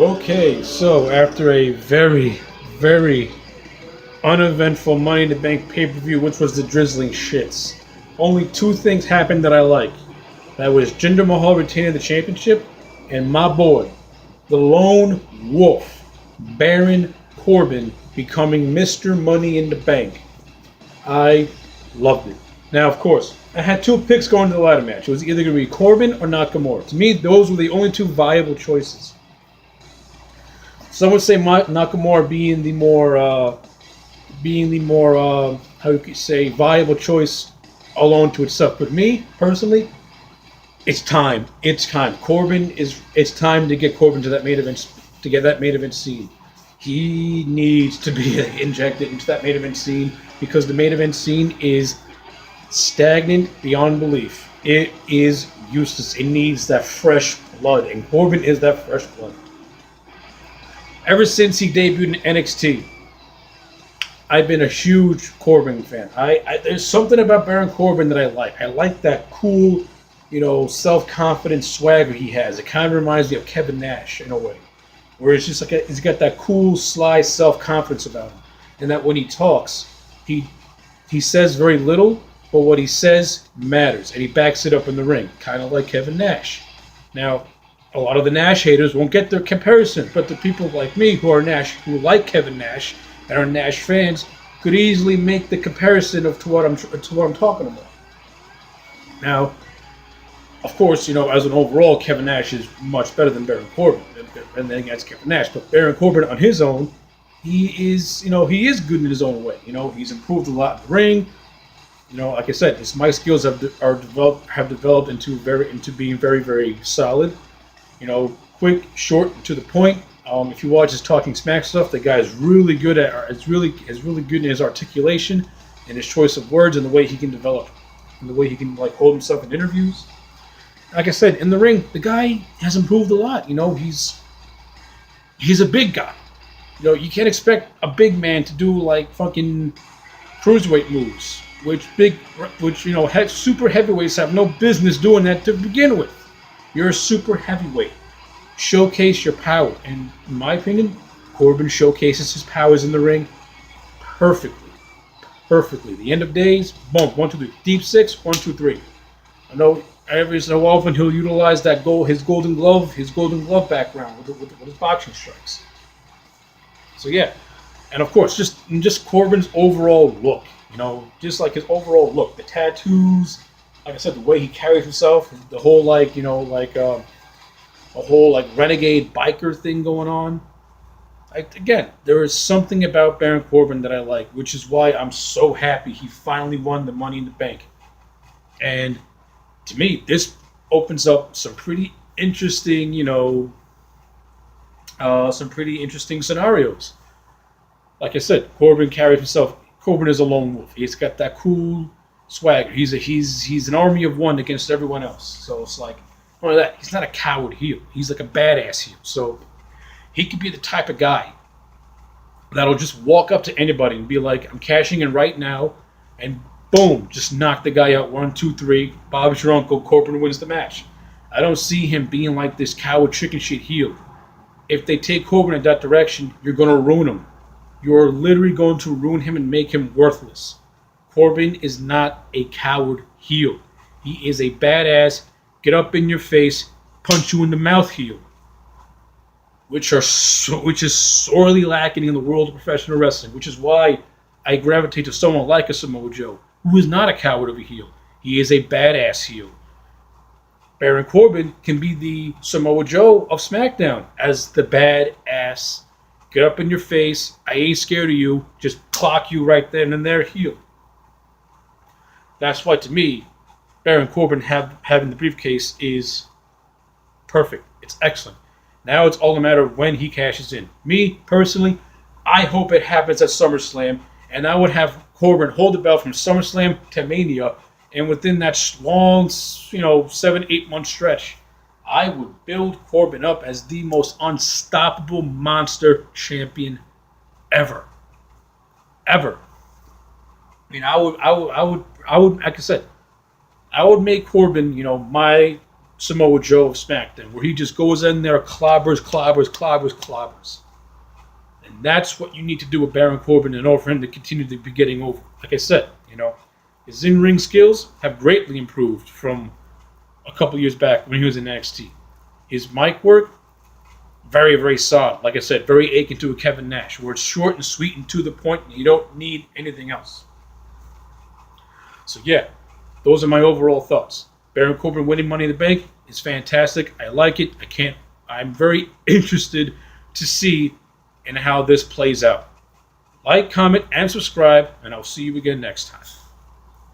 Okay, so after a very, very uneventful Money in the Bank pay per view, which was the drizzling shits, only two things happened that I like. That was Jinder Mahal retaining the championship, and my boy, the lone wolf, Baron Corbin, becoming Mr. Money in the Bank. I loved it. Now, of course, I had two picks going to the ladder match. It was either going to be Corbin or Nakamura. To me, those were the only two viable choices. Some would say Nakamura being the more how you could say viable choice alone to itself. But me personally, it's time. It's time. It's time to get Corbin to that main event to get that main event scene. He needs to be injected into that main event scene because the main event scene is stagnant beyond belief. It is useless. It needs that fresh blood, and Corbin is that fresh blood. Ever since he debuted in NXT, I've been a huge Corbin fan. There's something about Baron Corbin that I like. I like that cool, self-confident swagger he has. It kind of reminds me of Kevin Nash in a way, where it's just like he's got that cool, sly self-confidence about him, and that when he talks, he says very little, but what he says matters, and he backs it up in the ring, kind of like Kevin Nash. Now, a lot of the Nash haters won't get their comparison, but the people like me who like Kevin Nash and are Nash fans could easily make the comparison to what I'm talking about. Now, of course, as an overall, Kevin Nash is much better than Baron Corbin, and then against Kevin Nash. But Baron Corbin on his own, he is good in his own way. He's improved a lot in the ring. Like I said, his mic skills have developed into being very, very solid. Quick, short, and to the point. If you watch his talking smack stuff, the guy is really good is really good in his articulation and his choice of words and the way he can develop and the way he can hold himself in interviews. Like I said, in the ring, the guy has improved a lot. He's a big guy. You can't expect a big man to do fucking cruiserweight moves, which super heavyweights have no business doing that to begin with. You're a super heavyweight. Showcase your power. And in my opinion, Corbin showcases his powers in the ring perfectly. Perfectly. The end of days, boom, 1, 2, 3. Deep six, 1, 2, 3. I know every so often he'll utilize his golden glove background with his boxing strikes. So yeah. And of course, just Corbin's overall look. Just like his overall look. The tattoos, like I said, the way he carries himself, the whole a whole renegade biker thing going on. Again, there is something about Baron Corbin that I like, which is why I'm so happy he finally won the Money in the Bank. And to me, this opens up some pretty interesting, scenarios. Like I said, Corbin carries himself. Corbin is a lone wolf. He's got that cool swagger. He's an army of one against everyone else. So it's like, one of that. He's not a coward heel. He's like a badass heel. So he could be the type of guy that'll just walk up to anybody and be like, I'm cashing in right now, and boom, just knock the guy out. 1, 2, 3. Bob's your uncle. Corbin wins the match. I don't see him being like this coward chicken shit heel. If they take Corbin in that direction, you're going to ruin him. You're literally going to ruin him and make him worthless. Corbin is not a coward heel. He is a badass, get up in your face, punch you in the mouth heel, which is sorely lacking in the world of professional wrestling, which is why I gravitate to someone like a Samoa Joe, who is not a coward of a heel. He is a badass heel. Baron Corbin can be the Samoa Joe of SmackDown as the badass, get up in your face, I ain't scared of you, just clock you right then and there heel. That's why, to me, Baron Corbin having the briefcase is perfect. It's excellent. Now it's all a matter of when he cashes in. Me, personally, I hope it happens at SummerSlam, and I would have Corbin hold the belt from SummerSlam to Mania, and within that long, 7-8 month stretch, I would build Corbin up as the most unstoppable monster champion ever. Ever. I mean, I would, like I said, I would make Corbin, my Samoa Joe of SmackDown, where he just goes in there, clobbers. And that's what you need to do with Baron Corbin in order for him to continue to be getting over. Like I said, his in-ring skills have greatly improved from a couple years back when he was in NXT. His mic work, very, very solid. Like I said, very akin to a Kevin Nash, where it's short and sweet and to the point, and you don't need anything else. So yeah, those are my overall thoughts. Baron Corbin winning Money in the Bank is fantastic. I like it. I'm very interested to see in how this plays out. Like, comment, and subscribe, and I'll see you again next time.